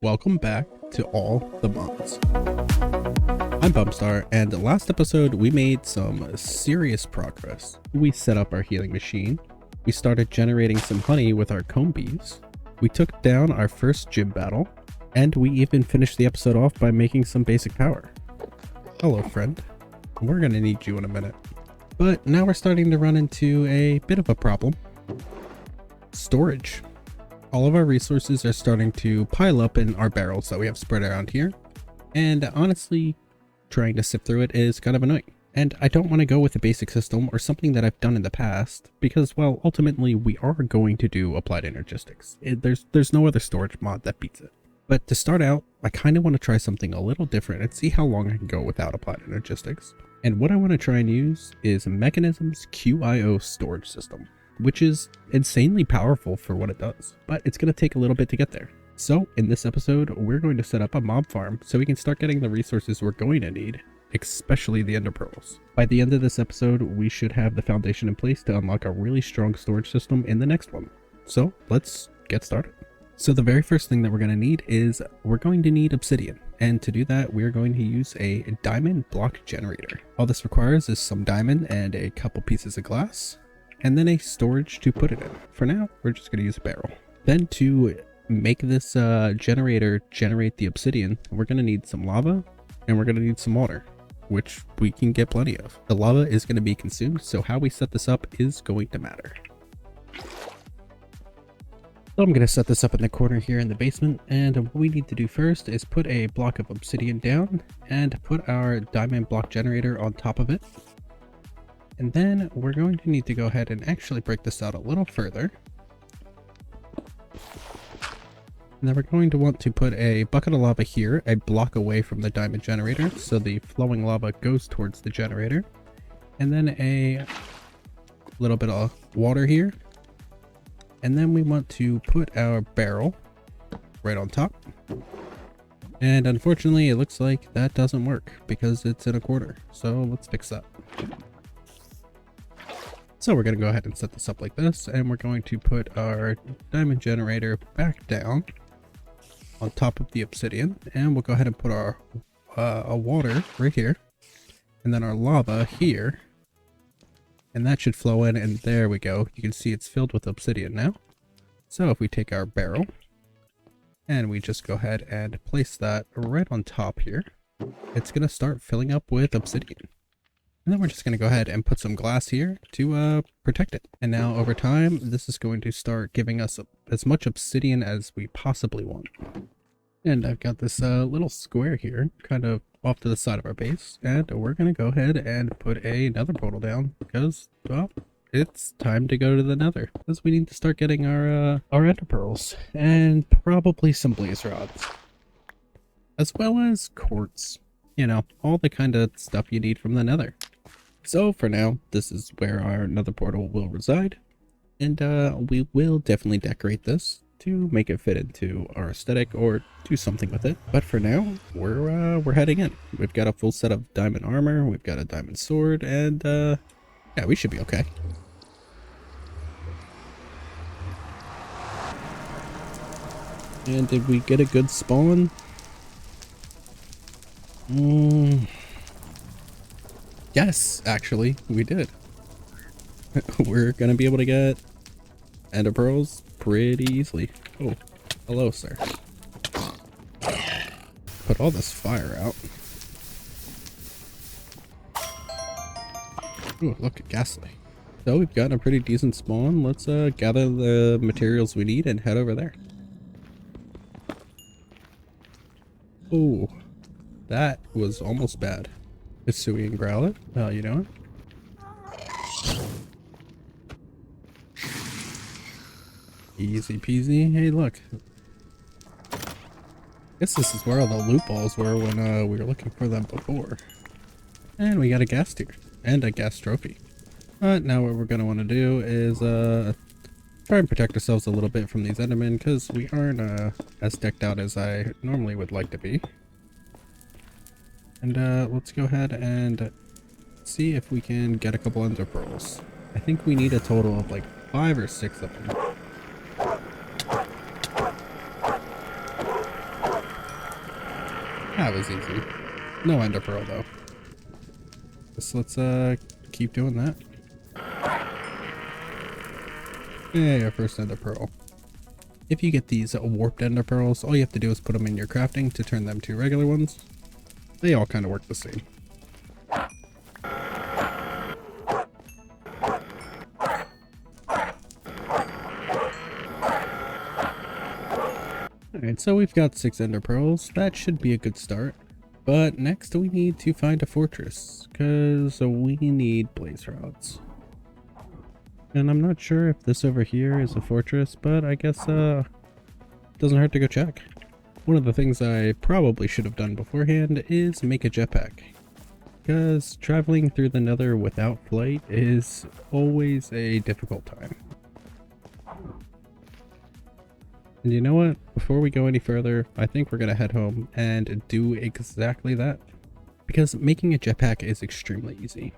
Welcome back to AllTheMons. I'm Bumpstar, and last episode we made some serious progress. We set up our healing machine, we started generating some honey with our comb bees, we took down our first gym battle, and we even finished the episode off by making some basic power. Hello friend, we're gonna need you in a minute. But now we're starting to run into a bit of a problem. Storage. All of our resources are starting to pile up in our barrels that we have spread around here, and honestly, trying to sift through it is kind of annoying. And I don't want to go with a basic system or something that I've done in the past, because, well, ultimately we are going to do applied energistics. There's no other storage mod that beats it. But to start out, I kind of want to try something a little different and see how long I can go without applied energistics. And what I want to try and use is Mekanism's QIO storage system, which is insanely powerful for what it does, but it's going to take a little bit to get there. So in this episode, we're going to set up a mob farm so we can start getting the resources we're going to need, especially the ender pearls. By the end of this episode, we should have the foundation in place to unlock a really strong storage system in the next one. So let's get started. So the very first thing that we're going to need is we're going to need obsidian. And to do that, we're going to use a diamond block generator. All this requires is some diamond and a couple pieces of glass, and then a storage to put it in. For now, we're just going to use a barrel. Then to make this generator generate the obsidian, we're going to need some lava and we're going to need some water, which we can get plenty of. The lava is going to be consumed, so how we set this up is going to matter. So I'm going to set this up in the corner here in the basement, and what we need to do first is put a block of obsidian down and put our diamond block generator on top of it. And then we're going to need to go ahead and actually break this out a little further. And then we're going to want to put a bucket of lava here, a block away from the diamond generator, so the flowing lava goes towards the generator. And then a little bit of water here. And then we want to put our barrel right on top. And unfortunately, it looks like that doesn't work because it's in a quarter. So let's fix that. So we're going to go ahead and set this up like this, and we're going to put our diamond generator back down on top of the obsidian, and we'll go ahead and put our water right here, and then our lava here, and that should flow in, and there we go. You can see it's filled with obsidian now. So if we take our barrel and we just go ahead and place that right on top here, it's going to start filling up with obsidian. And then we're just going to go ahead and put some glass here to protect it. And now over time, this is going to start giving us as much obsidian as we possibly want. And I've got this little square here, kind of off to the side of our base. And we're going to go ahead and put another portal down because, well, it's time to go to the nether. Because we need to start getting our ender pearls and probably some blaze rods. As well as quartz. You know, all the kind of stuff you need from the nether. So for now, this is where our nether portal will reside, and we will definitely decorate this to make it fit into our aesthetic or do something with it. But for now, we're heading in. We've got a full set of diamond armor, we've got a diamond sword, and yeah, we should be okay. And did we get a good spawn? Yes, actually, we did. We're gonna be able to get ender pearls pretty easily. Oh, hello, sir. Put all this fire out. Ooh, look at Ghastly. So we've gotten a pretty decent spawn. Let's gather the materials we need and head over there. Oh, that was almost bad. Hisui and Growlet, how you doing? Easy peasy. Hey, look. Guess this is where all the loot balls were when we were looking for them before. And we got a gas tier and a gas trophy. But now what we're gonna want to do is try and protect ourselves a little bit from these endermen because we aren't as decked out as I normally would like to be. And let's go ahead and see if we can get a couple ender pearls. I think we need a total of like 5 or 6 of them. That was easy. No ender pearl though. So let's keep doing that. Yeah, our first ender pearl. If you get these warped ender pearls, all you have to do is put them in your crafting to turn them to regular ones. They all kind of work the same. Alright, so we've got 6 ender pearls. That should be a good start. But next we need to find a fortress, because we need blaze rods. And I'm not sure if this over here is a fortress, but I guess doesn't hurt to go check. One of the things I probably should have done beforehand is make a jetpack, because traveling through the Nether without flight is always a difficult time. And you know what? Before we go any further, I think we're going to head home and do exactly that. Because making a jetpack is extremely easy.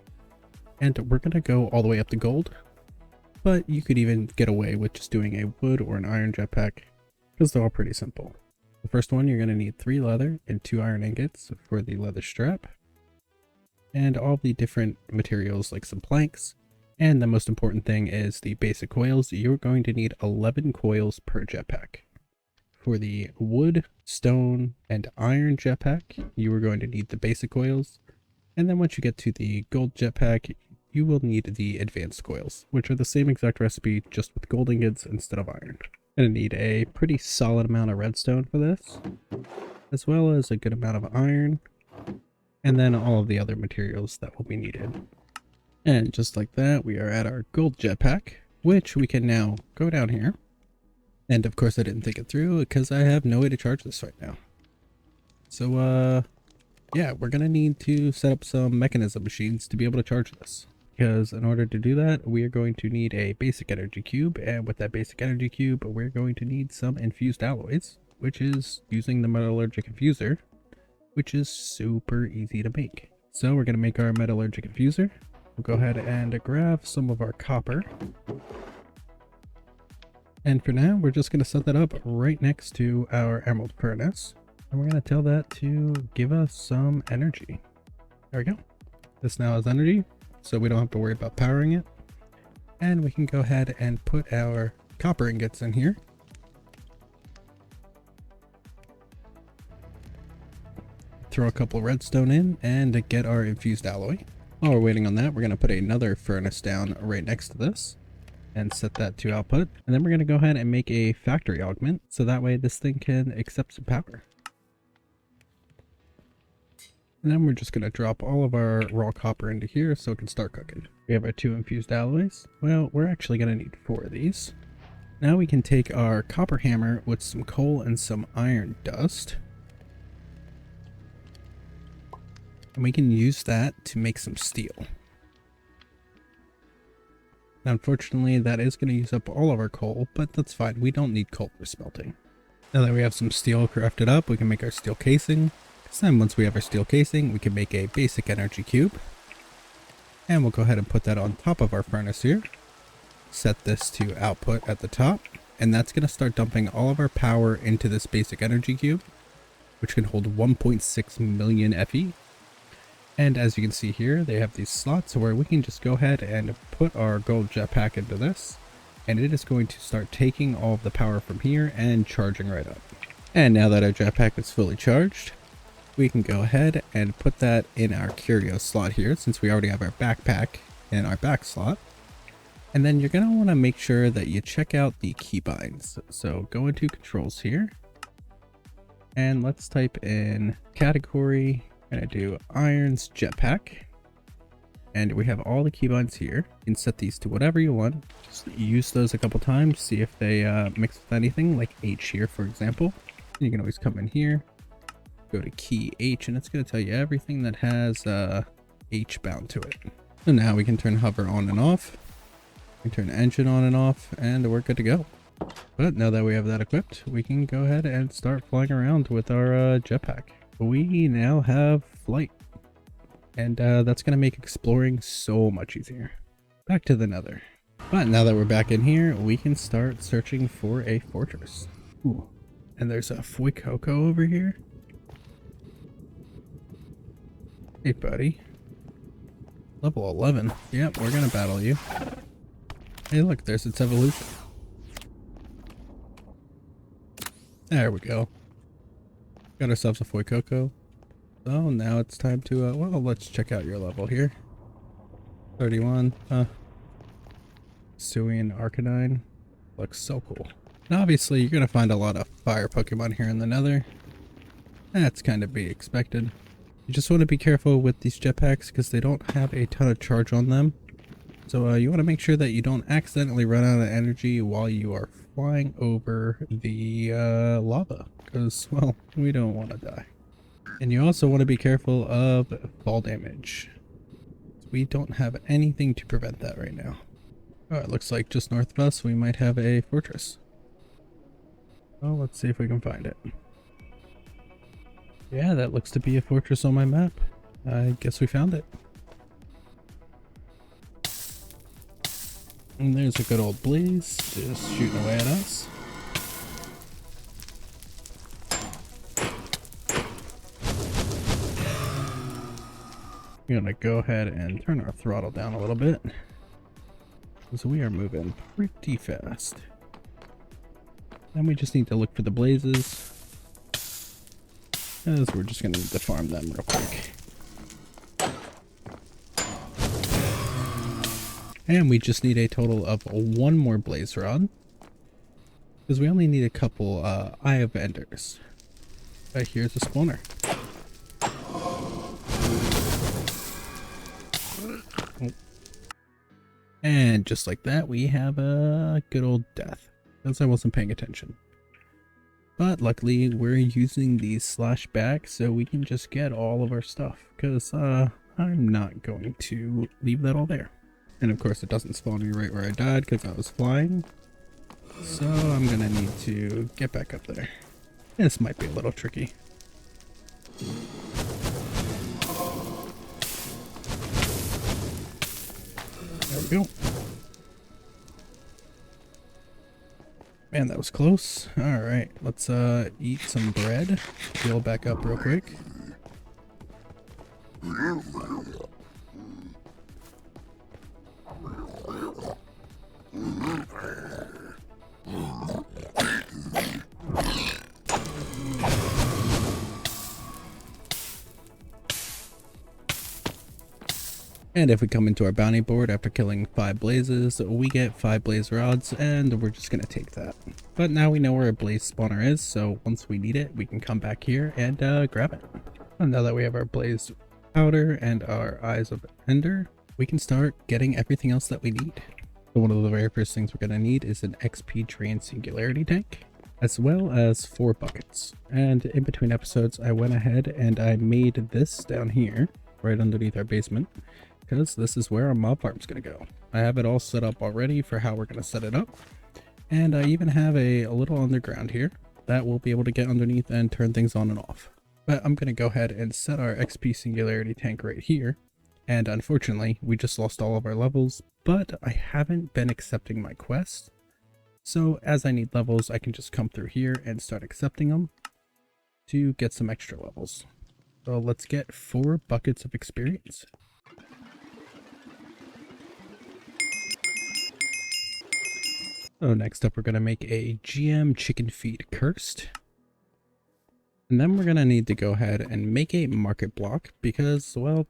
And we're going to go all the way up to gold. But you could even get away with just doing a wood or an iron jetpack, because they're all pretty simple. The first one, you're going to need 3 leather and 2 iron ingots for the leather strap. And all the different materials like some planks. And the most important thing is the basic coils. You're going to need 11 coils per jetpack. For the wood, stone, and iron jetpack, you are going to need the basic coils. And then once you get to the gold jetpack, you will need the advanced coils, which are the same exact recipe, just with gold ingots instead of iron. Going to need a pretty solid amount of redstone for this, as well as a good amount of iron, and then all of the other materials that will be needed. And just like that, we are at our gold jetpack, which we can now go down here. And of course I didn't think it through because I have no way to charge this right now. So yeah, we're gonna need to set up some Mekanism machines to be able to charge this. Because in order to do that, we are going to need a basic energy cube, and with that basic energy cube, we're going to need some infused alloys, which is using the metallurgic infuser, which is super easy to make. So we're gonna make our metallurgic infuser. We'll go ahead and grab some of our copper. And for now, we're just going to set that up right next to our emerald furnace. And we're going to tell that to give us some energy. There we go. This now has energy, so we don't have to worry about powering it. And we can go ahead and put our copper ingots in here. Throw a couple redstone in and get our infused alloy. While we're waiting on that, we're going to put another furnace down right next to this and set that to output. And then we're going to go ahead and make a factory augment, so that way this thing can accept some power. And then we're just going to drop all of our raw copper into here so it can start cooking. We have our 2 infused alloys. Well, we're actually going to need 4 of these. Now we can take our copper hammer with some coal and some iron dust. And we can use that to make some steel. Now, unfortunately, that is going to use up all of our coal, but that's fine. We don't need coal for smelting. Now that we have some steel crafted up, we can make our steel casing. So then once we have our steel casing, we can make a basic energy cube. And we'll go ahead and put that on top of our furnace here. Set this to output at the top. And that's going to start dumping all of our power into this basic energy cube, which can hold 1.6 million Fe. And as you can see here, they have these slots where we can just go ahead and put our gold jetpack into this, and it is going to start taking all of the power from here and charging right up. And now that our jetpack is fully charged, we can go ahead and put that in our curio slot here, since we already have our backpack in our back slot. And then you're going to want to make sure that you check out the keybinds. So go into controls here, and let's type in category. Gonna do irons jetpack, and we have all the keybinds here. You can set these to whatever you want. Just use those a couple times, see if they mix with anything, like H here for example. And you can always come in here, go to key H, and it's going to tell you everything that has H bound to it. So now we can turn hover on and off, we can turn engine on and off, and we're good to go. But now that we have that equipped, we can go ahead and start flying around with our jetpack. We now have flight, and that's going to make exploring so much easier. Back to the Nether. But now that we're back in here, we can start searching for a fortress. Ooh, and there's a Fuikoko over here. Hey, buddy. Level 11. Yep, we're gonna battle you. Hey, look, there's its evolution. There we go. Got ourselves a Foy Cocoa. So now it's time to, well, let's check out your level here. 31. Suian Arcanine. Looks so cool. And obviously, you're gonna find a lot of fire Pokemon here in the Nether. That's kind of be expected. You just want to be careful with these jetpacks because they don't have a ton of charge on them. So you want to make sure that you don't accidentally run out of energy while you are flying over the lava. Because, well, we don't want to die. And you also want to be careful of fall damage. We don't have anything to prevent that right now. Oh, it looks like just north of us we might have a fortress. Well, let's see if we can find it. Yeah, that looks to be a fortress on my map. I guess we found it. And there's a good old blaze just shooting away at us. I'm gonna go ahead and turn our throttle down a little bit, because we are moving pretty fast. And we just need to look for the blazes, as we're just gonna need to farm them real quick. And we just need a total of one more blaze rod, because we only need a couple Eye of Enders. Right, here's a spawner. And just like that, we have a good old death, because I wasn't paying attention. But luckily, we're using the /back, so we can just get all of our stuff, because I'm not going to leave that all there. And of course, it doesn't spawn me right where I died, because I was flying. So I'm going to need to get back up there. This might be a little tricky. There we go. Man, that was close. Alright, let's eat some bread. Heal back up real quick. And if we come into our bounty board after killing 5 blazes, we get 5 blaze rods, and we're just gonna take that. But now we know where a blaze spawner is, so once we need it, we can come back here and grab it. And now that we have our blaze powder and our Eyes of Ender, we can start getting everything else that we need. So one of the very first things we're gonna need is an XP drain singularity tank, as well as 4 buckets. And in between episodes, I went ahead and I made this down here, right underneath our basement, because this is where our mob farm's gonna go. I have it all set up already for how we're gonna set it up, and I even have a little underground here that we'll be able to get underneath and turn things on and off. But I'm gonna go ahead and set our XP singularity tank right here, and unfortunately we just lost all of our levels, but I haven't been accepting my quests, so as I need levels I can just come through here and start accepting them to get some extra levels. So let's get 4 buckets of experience. So next up we're going to make a GM chicken feed cursed. And then we're going to need to go ahead and make a market block because, well,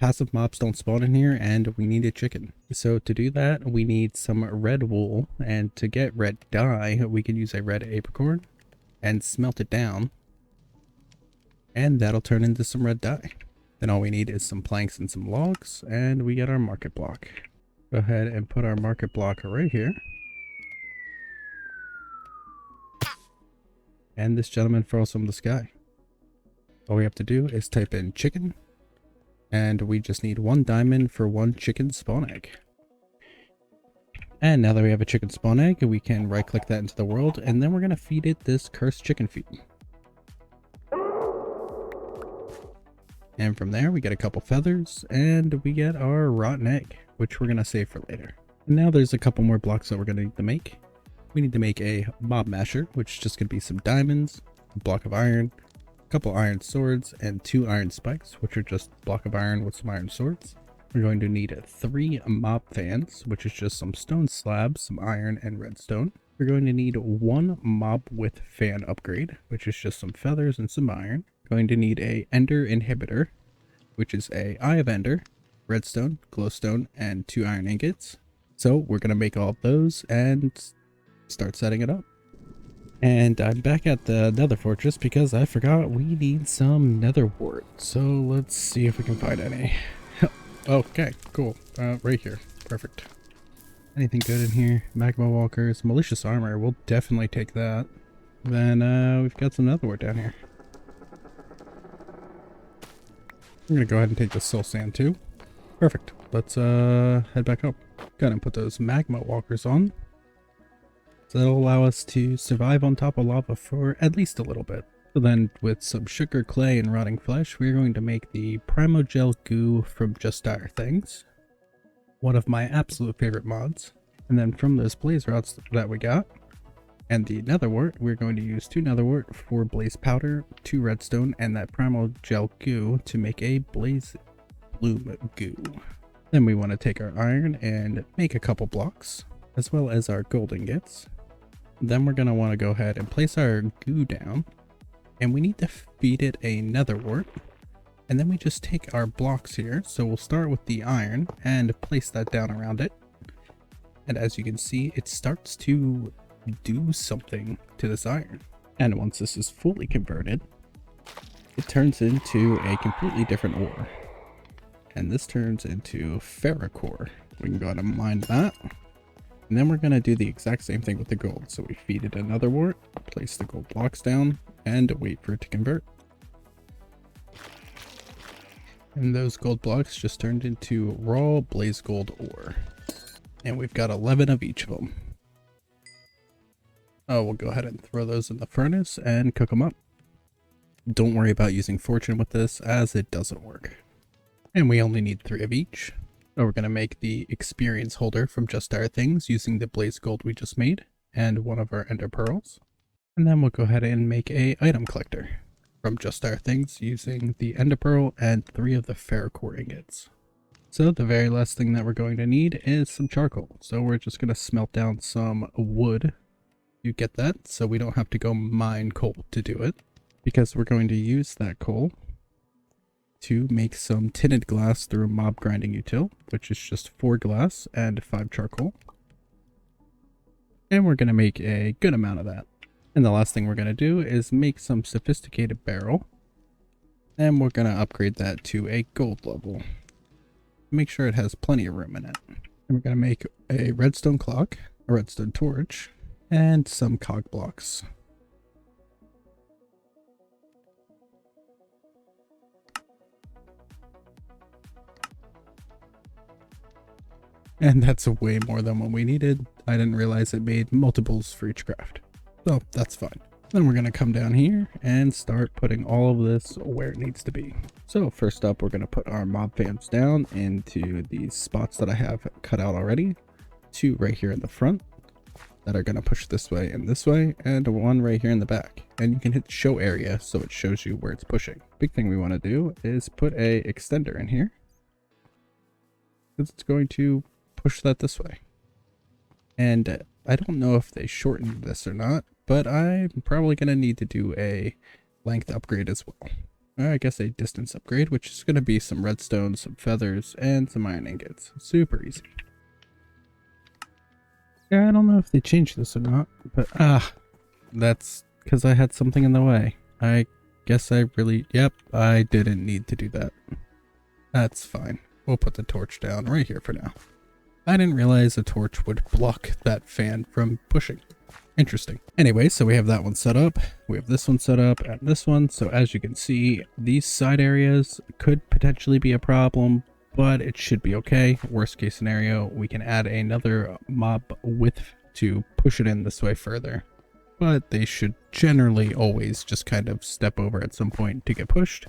passive mobs don't spawn in here and we need a chicken. So to do that we need some red wool, and to get red dye we can use a red apricorn and smelt it down. And that'll turn into some red dye. Then all we need is some planks and some logs and we get our market block. Go ahead and put our market block right here. And this gentleman falls from the sky. All we have to do is type in chicken, and we just need 1 diamond for 1 chicken spawn egg. And now that we have a chicken spawn egg, we can right click that into the world, and then we're going to feed it this cursed chicken feed. And from there we get a couple feathers, and we get our rotten egg, which we're going to save for later. And now there's a couple more blocks that we're going to need to make. We need to make a mob masher, which is just going to be some diamonds, a block of iron, a couple iron swords and 2 iron spikes, which are just a block of iron with some iron swords. We're going to need 3 mob fans, which is just some stone slabs, some iron, and redstone. We're going to need 1 mob with fan upgrade, which is just some feathers and some iron. Going to need a ender inhibitor, which is a eye of ender, redstone, glowstone, and 2 iron ingots. So we're going to make all of those and start setting it up. And I'm back at the nether fortress because I forgot we need some nether wart. So let's see if we can find any. Okay, cool. Right here. Perfect. Anything good in here? Magma walkers, malicious armor. We'll definitely take that. Then we've got some nether wart down here. I'm gonna go ahead and take the soul sand too. Perfect. Let's head back up. Go ahead and put those magma walkers on. So that'll allow us to survive on top of lava for at least a little bit. So then with some sugar, clay, and rotting flesh, we're going to make the primogel goo from Just Dire Things. One of my absolute favorite mods. And then from those blaze rods that we got, and the nether wart, we're going to use 2 nether wart, 4 blaze powder, 2 redstone, and that primogel goo to make a blaze bloom goo. Then we want to take our iron and make a couple blocks, as well as our gold ingots. Then we're going to want to go ahead and place our goo down. And we need to feed it a nether wart. And then we just take our blocks here. So we'll start with the iron and place that down around it. And as you can see, it starts to do something to this iron. And once this is fully converted, it turns into a completely different ore. And this turns into ferrocore. We can go ahead and mine that. And then we're going to do the exact same thing with the gold. So we feed it another wart, place the gold blocks down, and wait for it to convert. And those gold blocks just turned into raw blaze gold ore. And we've got 11 of each of them. Oh, we'll go ahead and throw those in the furnace and cook them up. Don't worry about using fortune with this, as it doesn't work. And we only need 3 of each. So we're going to make the experience holder from Just Dire Things using the blaze gold we just made and 1 of our ender pearls. And then we'll go ahead and make a item collector from Just Dire Things using the ender pearl and 3 of the ferrocore ingots. So the very last thing that we're going to need is some charcoal. So we're just going to smelt down some wood. You get that? So we don't have to go mine coal to do it, because we're going to use that coal to make some tinted glass through a mob grinding util, which is just 4 glass and 5 charcoal. And we're going to make a good amount of that. And the last thing we're going to do is make some sophisticated barrel. And we're going to upgrade that to a gold level. Make sure it has plenty of room in it. And we're going to make a redstone clock, a redstone torch, and some cog blocks. And that's way more than what we needed. I didn't realize it made multiples for each craft. So that's fine. Then we're going to come down here and start putting all of this where it needs to be. So first up, we're going to put our mob fans down into these spots that I have cut out already. 2 right here in the front that are going to push this way, and 1 right here in the back. And you can hit show area so it shows you where it's pushing. Big thing we want to do is put a extender in here, because it's going to push that this way. And I don't know if they shortened this or not, but I'm probably going to need to do a length upgrade as well. Or I guess a distance upgrade, which is going to be some redstone, some feathers, and some iron ingots. Super easy. Yeah, I don't know if they changed this or not, but that's because I had something in the way. I guess I didn't need to do that. That's fine. We'll put the torch down right here for now. I didn't realize a torch would block that fan from pushing. Interesting. Anyway, so we have that one set up. We have this one set up and this one. So as you can see, these side areas could potentially be a problem, but it should be okay. Worst case scenario, we can add another mob width to push it in this way further. But they should generally always just kind of step over at some point to get pushed.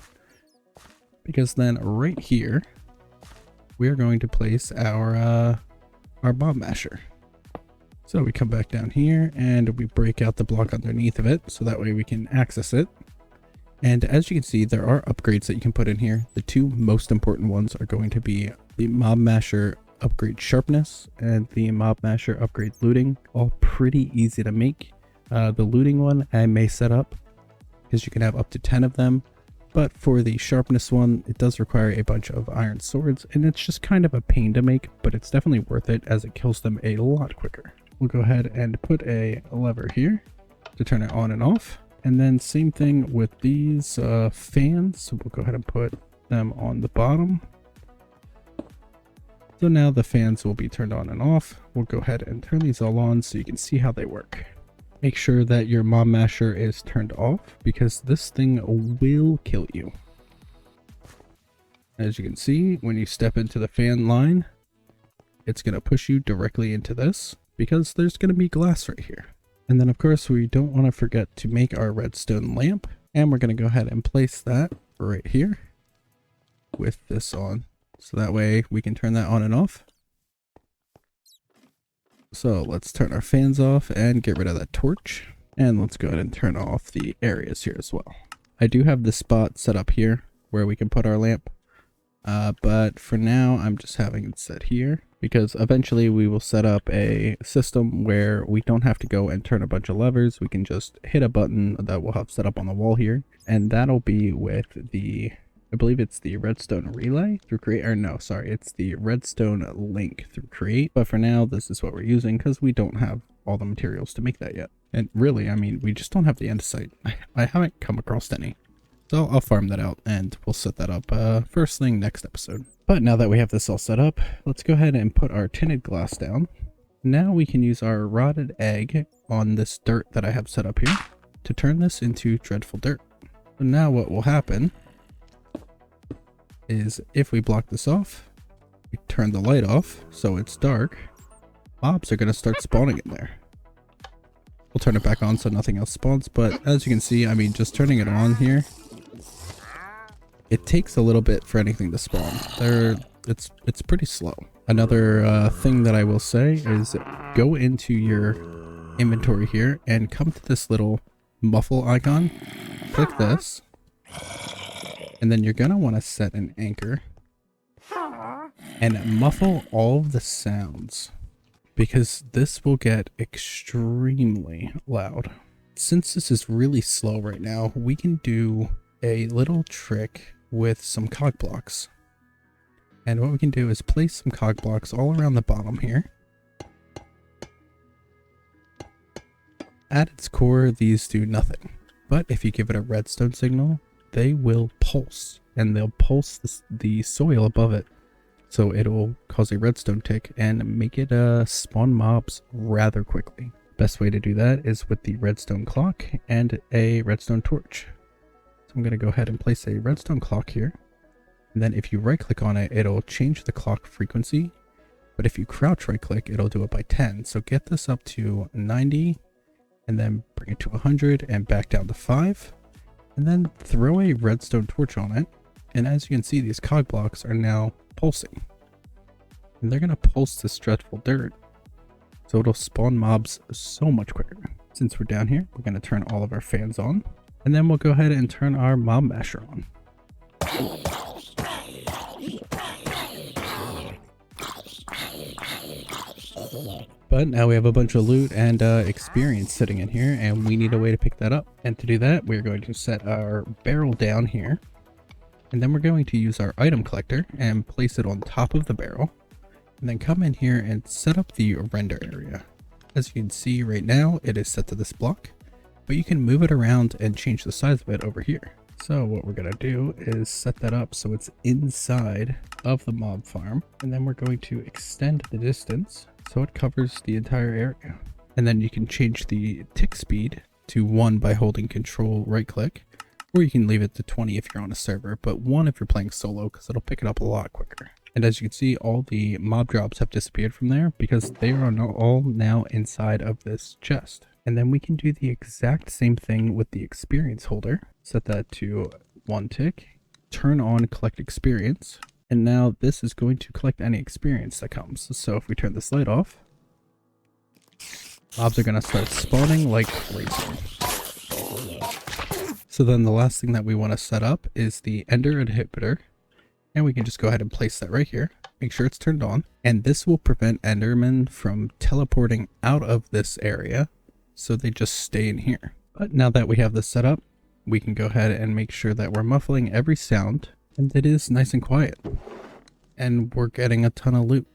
Because then right here, we are going to place our mob masher. So we come back down here and we break out the block underneath of it, so that way we can access it. And as you can see, there are upgrades that you can put in here. The two most important ones are going to be the Mob Masher upgrade sharpness and the Mob Masher upgrade looting. All pretty easy to make. The looting one I may set up because you can have up to 10 of them. But for the sharpness one, it does require a bunch of iron swords, and it's just kind of a pain to make, but it's definitely worth it as it kills them a lot quicker. We'll go ahead and put a lever here to turn it on and off. And then same thing with these fans. So we'll go ahead and put them on the bottom. So now the fans will be turned on and off. We'll go ahead and turn these all on so you can see how they work. Make sure that your Mob Masher is turned off because this thing will kill you. As you can see, when you step into the fan line, it's going to push you directly into this because there's going to be glass right here. And then of course we don't want to forget to make our redstone lamp, and we're going to go ahead and place that right here with this on. So that way we can turn that on and off. So let's turn our fans off and get rid of that torch. And let's go ahead and turn off the areas here as well. I do have this spot set up here where we can put our lamp. But for now, I'm just having it set here because eventually we will set up a system where we don't have to go and turn a bunch of levers. We can just hit a button that we'll have set up on the wall here. And that'll be with the, I believe it's the redstone relay through create, or no, sorry, it's the redstone link through create. But for now, this is what we're using because we don't have all the materials to make that yet. And really, I mean, we just don't have the andesite. I haven't come across any. So I'll farm that out and we'll set that up first thing next episode. But now that we have this all set up, let's go ahead and put our tinted glass down. Now we can use our rotted egg on this dirt that I have set up here to turn this into dreadful dirt. So now what will happen is if we block this off, we turn the light off so it's dark, mobs are going to start spawning in there. We'll turn it back on so nothing else spawns, but as you can see, I mean, just turning it on here, it takes a little bit for anything to spawn. It's pretty slow. Another thing that I will say is go into your inventory here and come to this little muffle icon. Click this. And then you're going to want to set an anchor and muffle all of the sounds because this will get extremely loud. Since this is really slow right now, we can do a little trick with some cog blocks. And what we can do is place some cog blocks all around the bottom here. At its core, these do nothing. But if you give it a redstone signal, they will pulse, and they'll pulse the soil above it. So it'll cause a redstone tick and make it spawn mobs rather quickly. Best way to do that is with the redstone clock and a redstone torch. So I'm going to go ahead and place a redstone clock here. And then if you right click on it, it'll change the clock frequency. But if you crouch right click, it'll do it by 10. So get this up to 90 and then bring it to 100 and back down to 5. And then throw a redstone torch on it. And as you can see, these cog blocks are now pulsing. And they're going to pulse this dreadful dirt. So it'll spawn mobs so much quicker. Since we're down here, we're going to turn all of our fans on. And then we'll go ahead and turn our Mob Masher on. But now we have a bunch of loot and experience sitting in here, and we need a way to pick that up. And to do that, we're going to set our barrel down here. And then we're going to use our item collector and place it on top of the barrel. And then come in here and set up the render area. As you can see right now, it is set to this block. But you can move it around and change the size of it over here. So what we're going to do is set that up so it's inside of the mob farm. And then we're going to extend the distance so it covers the entire area. And then you can change the tick speed to 1 by holding control right click. Or you can leave it to 20 if you're on a server, but 1 if you're playing solo because it'll pick it up a lot quicker. And as you can see, all the mob drops have disappeared from there because they are all now inside of this chest. And then we can do the exact same thing with the experience holder. Set that to 1 tick, turn on collect experience. And now this is going to collect any experience that comes. So if we turn this light off, mobs are going to start spawning like crazy. So then the last thing that we want to set up is the Ender inhibitor. And we can just go ahead and place that right here. Make sure it's turned on. And this will prevent Endermen from teleporting out of this area, so they just stay in here. But now that we have this set up, we can go ahead and make sure that we're muffling every sound, and it is nice and quiet. And we're getting a ton of loot.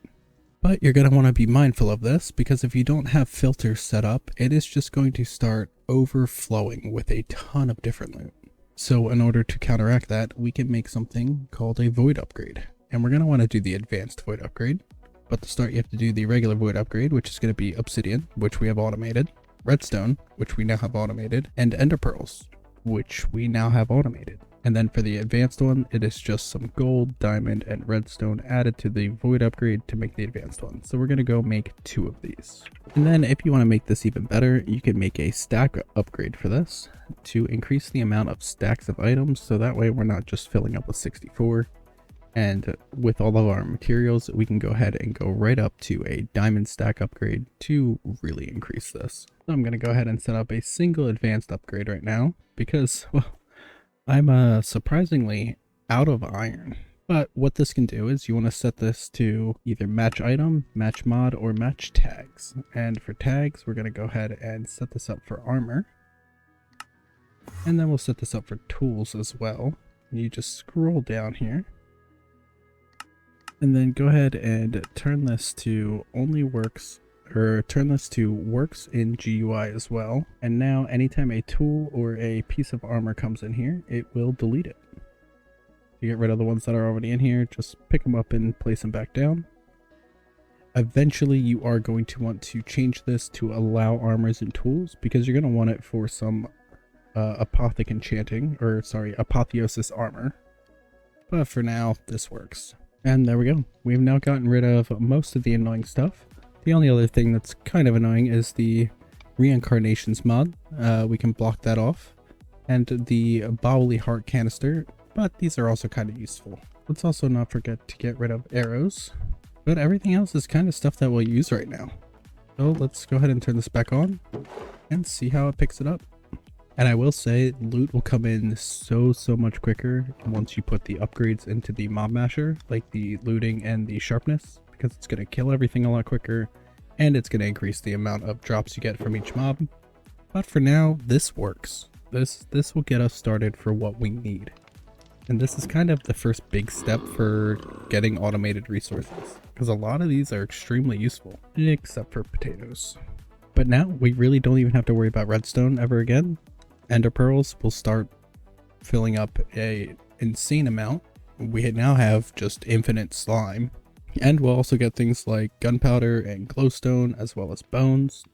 But you're going to want to be mindful of this, because if you don't have filters set up, it is just going to start overflowing with a ton of different loot. So in order to counteract that, we can make something called a void upgrade. And we're going to want to do the advanced void upgrade. But to start, you have to do the regular void upgrade, which is going to be obsidian, which we have automated, redstone, which we now have automated, and ender pearls, which we now have automated. And then for the advanced one, it is just some gold, diamond, and redstone added to the void upgrade to make the advanced one. So we're going to go make 2 of these. And then if you want to make this even better, you can make a stack upgrade for this to increase the amount of stacks of items. So that way we're not just filling up with 64. And with all of our materials, we can go ahead and go right up to a diamond stack upgrade to really increase this. So I'm going to go ahead and set up a single advanced upgrade right now because, well, I'm surprisingly out of iron. But what this can do is you want to set this to either match item, match mod, or match tags. And for tags, we're going to go ahead and set this up for armor. And then we'll set this up for tools as well. You just scroll down here. And then go ahead and turn this to only works, or turn this to works in GUI as well. And now anytime a tool or a piece of armor comes in here, it will delete it. To get rid of the ones that are already in here, just pick them up and place them back down. Eventually you are going to want to change this to allow armors and tools, because you're going to want it for some apotheosis armor. But for now, this works. And there we go. We've now gotten rid of most of the annoying stuff. The only other thing that's kind of annoying is the reincarnations mod. We can block that off. And the Bowly Heart canister, but these are also kind of useful. Let's also not forget to get rid of arrows. But everything else is kind of stuff that we'll use right now. So let's go ahead and turn this back on and see how it picks it up. And I will say, loot will come in so much quicker once you put the upgrades into the mob masher, like the looting and the sharpness, because it's going to kill everything a lot quicker, and it's going to increase the amount of drops you get from each mob. But for now, this works. This will get us started for what we need. And this is kind of the first big step for getting automated resources, because a lot of these are extremely useful, except for potatoes. But now we really don't even have to worry about redstone ever again. Ender pearls will start filling up a insane amount. We now have just infinite slime, and we'll also get things like gunpowder and glowstone, as well as bones,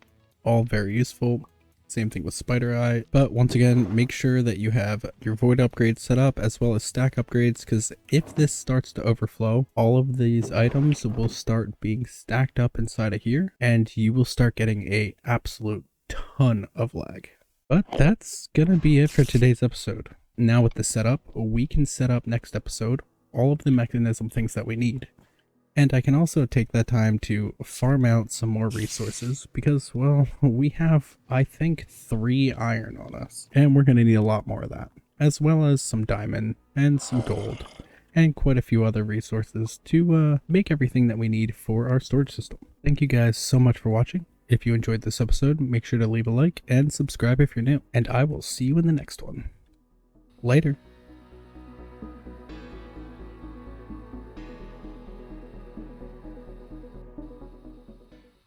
all very useful. Same thing with spider eye. But once again, make sure that you have your void upgrades set up as well as stack upgrades, because if this starts to overflow, all of these items will start being stacked up inside of here, and you will start getting a absolute ton of lag. But that's gonna be it for today's episode. Now with the setup, we can set up next episode all of the mechanism things that we need. And I can also take that time to farm out some more resources because, well, we have, I think, 3 iron on us. And we're gonna need a lot more of that, as well as some diamond and some gold and quite a few other resources to make everything that we need for our storage system. Thank you guys so much for watching. If you enjoyed this episode, make sure to leave a like and subscribe if you're new, and I will see you in the next one. Later.